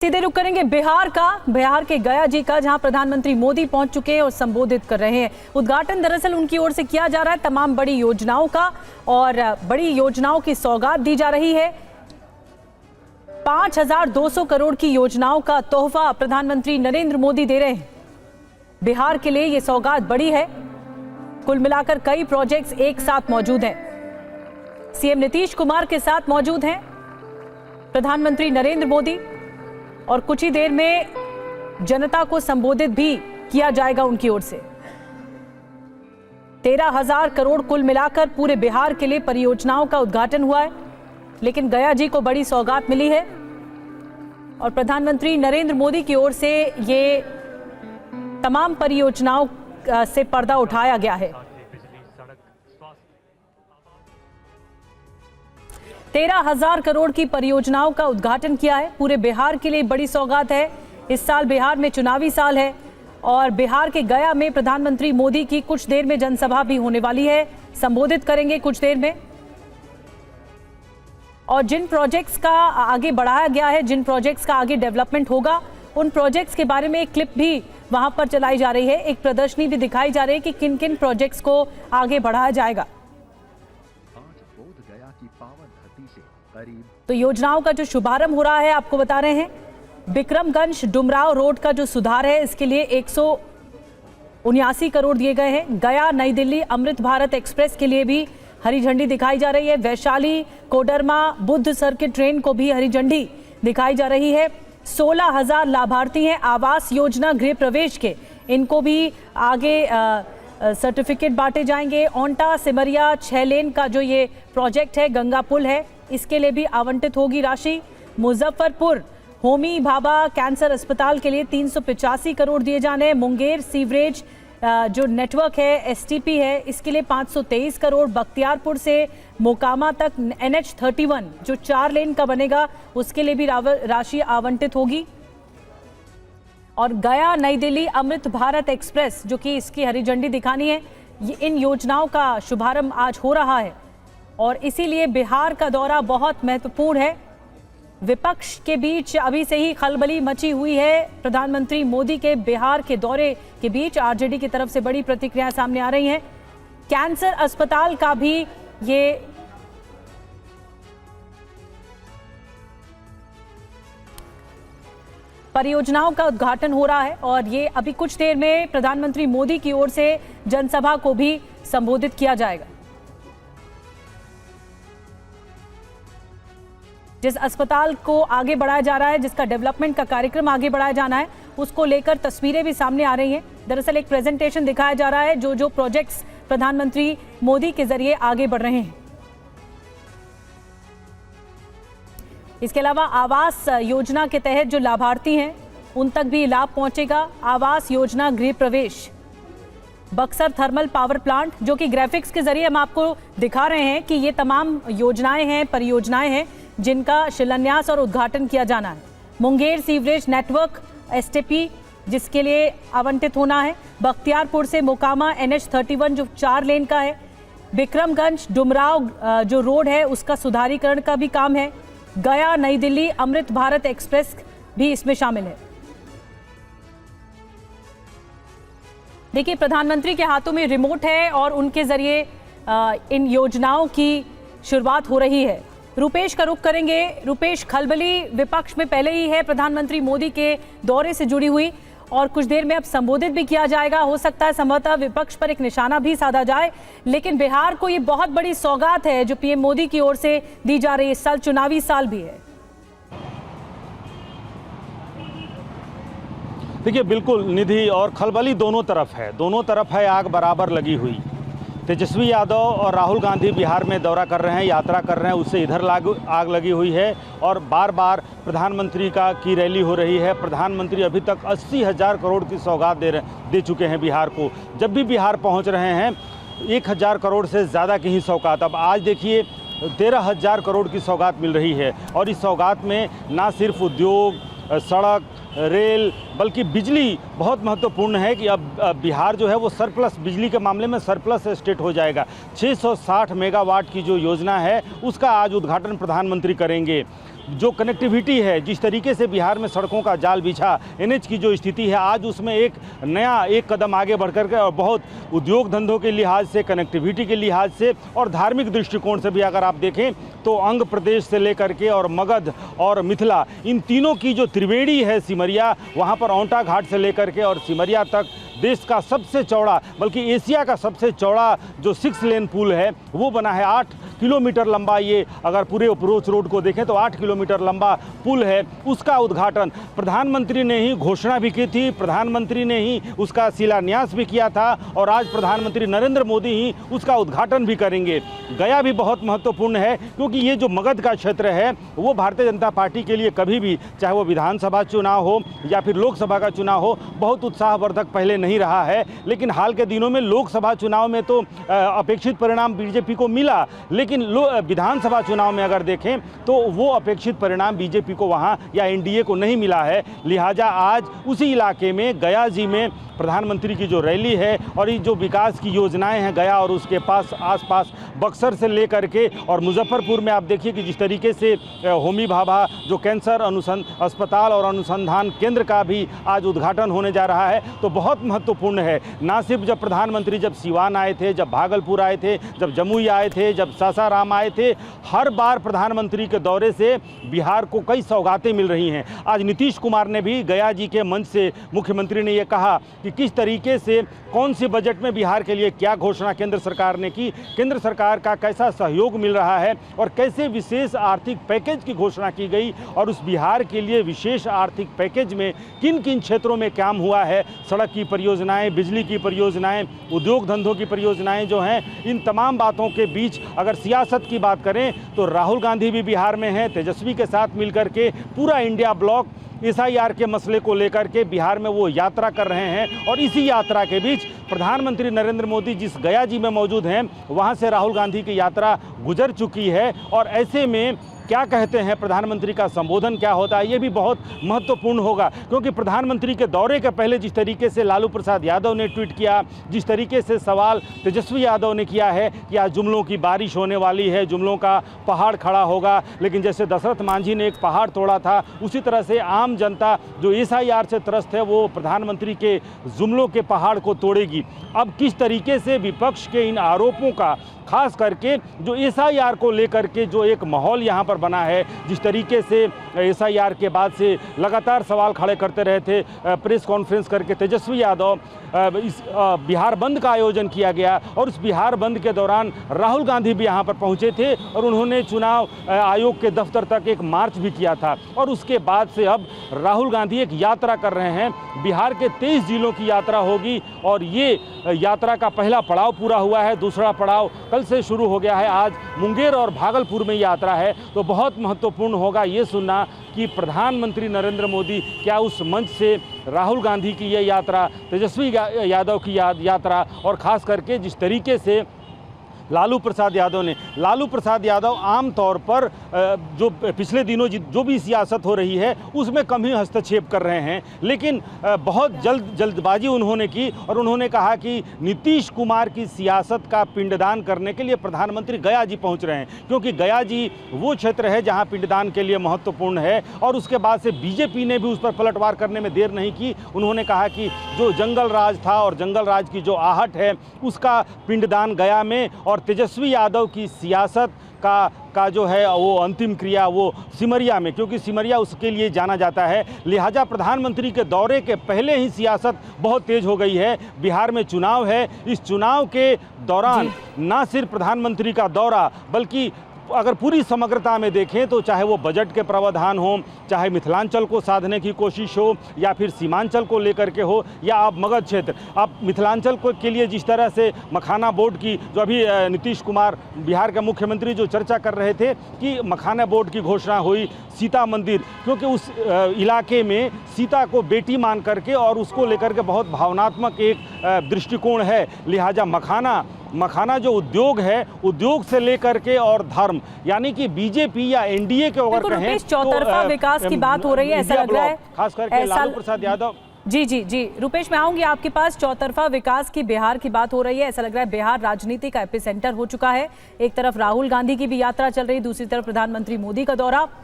सीधे रुक करेंगे बिहार के गया जी का, जहां प्रधानमंत्री मोदी पहुंच चुके हैं और संबोधित कर रहे हैं। उद्घाटन दरअसल उनकी ओर से किया जा रहा है तमाम बड़ी योजनाओं का, और बड़ी योजनाओं की सौगात दी जा रही है। 5200 करोड़ की योजनाओं का तोहफा प्रधानमंत्री नरेंद्र मोदी दे रहे हैं। बिहार के लिए यह सौगात बड़ी है। कुल मिलाकर कई प्रोजेक्ट्स एक साथ मौजूद हैं। सीएम नीतीश कुमार के साथ मौजूद हैं प्रधानमंत्री नरेंद्र मोदी, और कुछ ही देर में जनता को संबोधित भी किया जाएगा उनकी ओर से। 13,000 करोड़ कुल मिलाकर पूरे बिहार के लिए परियोजनाओं का उद्घाटन हुआ है, लेकिन गया जी को बड़ी सौगात मिली है और प्रधानमंत्री नरेंद्र मोदी की ओर से ये तमाम परियोजनाओं से पर्दा उठाया गया है। 13,000 करोड़ की परियोजनाओं का उद्घाटन किया है। पूरे बिहार के लिए बड़ी सौगात है। इस साल बिहार में चुनावी साल है और बिहार के गया में प्रधानमंत्री मोदी की कुछ देर में जनसभा भी होने वाली है, संबोधित करेंगे कुछ देर में। और जिन प्रोजेक्ट्स का आगे बढ़ाया गया है, जिन प्रोजेक्ट्स का आगे डेवलपमेंट होगा, उन प्रोजेक्ट्स के बारे में एक क्लिप भी वहां पर चलाई जा रही है। एक प्रदर्शनी भी दिखाई जा रही है कि किन किन प्रोजेक्ट्स को आगे बढ़ाया जाएगा। तो योजनाओं का जो शुभारंभ हो रहा है, आपको बता रहे हैं, बिक्रमगंज डुमराव रोड का जो सुधार है, इसके लिए 179 करोड़ दिए गए हैं। गया नई दिल्ली अमृत भारत एक्सप्रेस के लिए भी हरी झंडी दिखाई जा रही है। वैशाली कोडरमा बुद्ध सर्किट ट्रेन को भी हरी झंडी दिखाई जा रही है। 16,000 लाभार्थी हैं आवास योजना गृह प्रवेश के, इनको भी आगे सर्टिफिकेट बांटे जाएंगे। ओंटा सिमरिया 6 लेन का जो ये प्रोजेक्ट है, गंगा पुल है, इसके लिए भी आवंटित होगी राशि। मुजफ्फरपुर होमी भाभा कैंसर अस्पताल के लिए 385 करोड़ दिए जाने हैं। मुंगेर सीवरेज जो नेटवर्क है, एसटीपी है, इसके लिए 523 करोड़। बख्तियारपुर से मोकामा तक NH31 जो 4 लेन का बनेगा, उसके लिए भी राशि आवंटित होगी। और गया नई दिल्ली अमृत भारत एक्सप्रेस, जो कि इसकी हरी झंडी दिखानी है, इन योजनाओं का शुभारंभ आज हो रहा है और इसीलिए बिहार का दौरा बहुत महत्वपूर्ण है। विपक्ष के बीच अभी से ही खलबली मची हुई है। प्रधानमंत्री मोदी के बिहार के दौरे के बीच आरजेडी की तरफ से बड़ी प्रतिक्रियाएं सामने आ रही हैं। कैंसर अस्पताल का भी ये परियोजनाओं का उद्घाटन हो रहा है और ये अभी कुछ देर में प्रधानमंत्री मोदी की ओर से जनसभा को भी संबोधित किया जाएगा। जिस अस्पताल को आगे बढ़ाया जा रहा है, जिसका डेवलपमेंट का कार्यक्रम आगे बढ़ाया जाना है, उसको लेकर तस्वीरें भी सामने आ रही हैं। दरअसल एक प्रेजेंटेशन दिखाया जा रहा है जो प्रोजेक्ट्स प्रधानमंत्री मोदी के जरिए आगे बढ़ रहे हैं। इसके अलावा आवास योजना के तहत जो लाभार्थी हैं, उन तक भी लाभ पहुंचेगा। आवास योजना गृह प्रवेश, बक्सर थर्मल पावर प्लांट, जो कि ग्राफिक्स के जरिए हम आपको दिखा रहे हैं कि ये तमाम योजनाएं हैं, परियोजनाएं हैं जिनका शिलान्यास और उद्घाटन किया जाना है। मुंगेर सीवरेज नेटवर्क एसटीपी, जिसके लिए आवंटित होना है। बख्तियारपुर से मोकामा NH31 जो 4 लेन का है। बिक्रमगंज डुमराव जो रोड है, उसका सुधारीकरण का भी काम है। गया नई दिल्ली अमृत भारत एक्सप्रेस भी इसमें शामिल है। देखिए, प्रधानमंत्री के हाथों में रिमोट है और उनके जरिए इन योजनाओं की शुरुआत हो रही है। रुपेश का रुख करेंगे। रुपेश, खलबली विपक्ष में पहले ही है प्रधानमंत्री मोदी के दौरे से जुड़ी हुई, और कुछ देर में अब संबोधित भी किया जाएगा। हो सकता है संभवतः विपक्ष पर एक निशाना भी साधा जाए, लेकिन बिहार को ये बहुत बड़ी सौगात है जो पीएम मोदी की ओर से दी जा रही है। इस साल चुनावी साल भी है। देखिए, बिल्कुल निधि, और खलबली दोनों तरफ है आग बराबर लगी हुई। तेजस्वी यादव और राहुल गांधी बिहार में दौरा कर रहे हैं, यात्रा कर रहे हैं, उससे इधर आग लगी हुई है और बार बार प्रधानमंत्री की रैली हो रही है। प्रधानमंत्री अभी तक 80,000 करोड़ की सौगात दे चुके हैं बिहार को। जब भी बिहार पहुंच रहे हैं 1,000 करोड़ से ज़्यादा की ही सौगात। अब आज देखिए 13,000 करोड़ की सौगात मिल रही है, और इस सौगात में ना सिर्फ उद्योग, सड़क, रेल, बल्कि बिजली बहुत महत्वपूर्ण है कि अब बिहार जो है वो सरप्लस, बिजली के मामले में सरप्लस स्टेट हो जाएगा। 660 मेगावाट की जो योजना है उसका आज उद्घाटन प्रधानमंत्री करेंगे। जो कनेक्टिविटी है, जिस तरीके से बिहार में सड़कों का जाल बिछा, एनएच की जो स्थिति है, आज उसमें एक कदम आगे बढ़कर के और बहुत उद्योग धंधों के लिहाज से, कनेक्टिविटी के लिहाज से और धार्मिक दृष्टिकोण से भी अगर आप देखें तो अंग प्रदेश से लेकर के और मगध और मिथिला, इन तीनों की जो त्रिवेणी है सिमरिया, वहाँ पर औंटा घाट से लेकर के और सिमरिया तक देश का सबसे चौड़ा, बल्कि एशिया का सबसे चौड़ा जो 6 लेन पुल है वो बना है। 8 किलोमीटर लंबा, ये अगर पूरे अप्रोच रोड को देखें तो 8 किलोमीटर लंबा पुल है। उसका उद्घाटन प्रधानमंत्री ने ही घोषणा भी की थी, प्रधानमंत्री ने ही उसका शिलान्यास भी किया था और आज प्रधानमंत्री नरेंद्र मोदी ही उसका उद्घाटन भी करेंगे। गया भी बहुत महत्वपूर्ण है क्योंकि ये जो मगध का क्षेत्र है वो भारतीय जनता पार्टी के लिए कभी भी, चाहे वो विधानसभा चुनाव हो या फिर लोकसभा का चुनाव हो, बहुत उत्साहवर्धक पहले नहीं रहा है। लेकिन हाल के दिनों में लोकसभा चुनाव में तो अपेक्षित परिणाम बीजेपी को मिला, लेकिन विधानसभा चुनाव में अगर देखें तो वो अपेक्षित परिणाम बीजेपी को वहां या एनडीए को नहीं मिला है। लिहाजा आज उसी इलाके में गया जी में प्रधानमंत्री की जो रैली है और ये जो विकास की योजनाएं हैं गया और उसके पास आसपास बक्सर से लेकर के और मुजफ्फरपुर में आप देखिए कि जिस तरीके से होमी भाभा जो कैंसर अस्पताल और अनुसंधान केंद्र का भी आज उद्घाटन होने जा रहा है, तो बहुत महत्वपूर्ण है। ना सिर्फ जब प्रधानमंत्री जब सिवान आए थे, जब भागलपुर आए थे, जब जमुई आए थे, जब सासाराम आए थे, हर बार प्रधानमंत्री के दौरे से बिहार को कई सौगातें मिल रही हैं। आज नीतीश कुमार ने भी गया जी के मंच से मुख्यमंत्री ने ये कहा कि किस तरीके से कौन से बजट में बिहार के लिए क्या घोषणा केंद्र सरकार ने की, केंद्र सरकार का कैसा सहयोग मिल रहा है और कैसे विशेष आर्थिक पैकेज की घोषणा की गई और उस बिहार के लिए विशेष आर्थिक पैकेज में किन किन क्षेत्रों में काम हुआ है। सड़क की परियोजनाएं, बिजली की परियोजनाएं, उद्योग धंधों की परियोजनाएं जो हैं, इन तमाम बातों के बीच अगर सियासत की बात करें तो राहुल गांधी भी बिहार में हैं। तेजस्वी के साथ मिलकर के पूरा इंडिया ब्लॉक एसआईआर के मसले को लेकर के बिहार में वो यात्रा कर रहे हैं और इसी यात्रा के बीच प्रधानमंत्री नरेंद्र मोदी जिस गया जी में मौजूद हैं वहाँ से राहुल गांधी की यात्रा गुजर चुकी है और ऐसे में क्या कहते हैं प्रधानमंत्री का संबोधन क्या होता है, ये भी बहुत महत्वपूर्ण होगा। क्योंकि प्रधानमंत्री के दौरे के पहले जिस तरीके से लालू प्रसाद यादव ने ट्वीट किया, जिस तरीके से सवाल तेजस्वी यादव ने किया है कि आज जुमलों की बारिश होने वाली है, जुमलों का पहाड़ खड़ा होगा, लेकिन जैसे दशरथ मांझी ने एक पहाड़ तोड़ा था उसी तरह से आम जनता जो एसआईआर से त्रस्त है वो प्रधानमंत्री के जुमलों के पहाड़ को तोड़ेगी। अब किस तरीके से विपक्ष के इन आरोपों का, खास करके जो एसआईआर को लेकर के जो एक माहौल यहाँ पर बना है, जिस तरीके से एसआईआर के बाद से लगातार सवाल खड़े करते रहे थे, प्रेस कॉन्फ्रेंस करके तेजस्वी यादव, इस बिहार बंद का आयोजन किया गया और उस बिहार बंद के दौरान राहुल गांधी भी यहाँ पर पहुँचे थे और उन्होंने चुनाव आयोग के दफ्तर तक एक मार्च भी किया था। और उसके बाद से अब राहुल गांधी एक यात्रा कर रहे हैं, बिहार के 23 जिलों की यात्रा होगी और ये यात्रा का पहला पड़ाव पूरा हुआ है, दूसरा पड़ाव कल से शुरू हो गया है। आज मुंगेर और भागलपुर में यात्रा है। तो बहुत महत्वपूर्ण होगा ये सुनना कि प्रधानमंत्री नरेंद्र मोदी क्या उस मंच से राहुल गांधी की ये यात्रा, तेजस्वी यादव की यात्रा और ख़ास करके जिस तरीके से लालू प्रसाद यादव आम तौर पर जो पिछले दिनों जो भी सियासत हो रही है उसमें कम ही हस्तक्षेप कर रहे हैं, लेकिन बहुत जल्दबाजी उन्होंने की और उन्होंने कहा कि नीतीश कुमार की सियासत का पिंडदान करने के लिए प्रधानमंत्री गया जी पहुंच रहे हैं, क्योंकि गया जी वो क्षेत्र है जहां पिंडदान के लिए महत्वपूर्ण है। और उसके बाद से बीजेपी ने भी उस पर पलटवार करने में देर नहीं की। उन्होंने कहा कि जो जंगल राज था और जंगल राज की जो आहट है उसका पिंडदान गया में और तेजस्वी यादव की सियासत का जो है वो अंतिम क्रिया वो सिमरिया में, क्योंकि सिमरिया उसके लिए जाना जाता है। लिहाजा प्रधानमंत्री के दौरे के पहले ही सियासत बहुत तेज हो गई है। बिहार में चुनाव है, इस चुनाव के दौरान ना सिर्फ प्रधानमंत्री का दौरा बल्कि अगर पूरी समग्रता में देखें तो चाहे वो बजट के प्रावधान हो, चाहे मिथिलांचल को साधने की कोशिश हो या फिर सीमांचल को लेकर के हो या आप मगध क्षेत्र, आप मिथिलांचल को के लिए जिस तरह से मखाना बोर्ड की जो अभी नीतीश कुमार बिहार के मुख्यमंत्री जो चर्चा कर रहे थे कि मखाना बोर्ड की घोषणा हुई, सीता मंदिर, क्योंकि उस इलाके में सीता को बेटी मान करके और उसको लेकर के बहुत भावनात्मक एक दृष्टिकोण है। लिहाजा मखाना जो उद्योग है, उद्योग से लेकर के और धर्म, यानी कि बीजेपी या एनडीए के अगर कहें चौतरफा विकास की बात हो रही है, ऐसा लग रहा है, खास करके लालू प्रसाद यादव। जी रुपेश, मैं आऊंगी आपके पास। चौतरफा विकास की बिहार की बात हो रही है, ऐसा लग रहा है बिहार राजनीति का एपिसेंटर हो चुका है। एक तरफ राहुल गांधी की भी यात्रा चल रही, दूसरी तरफ प्रधानमंत्री मोदी का दौरा।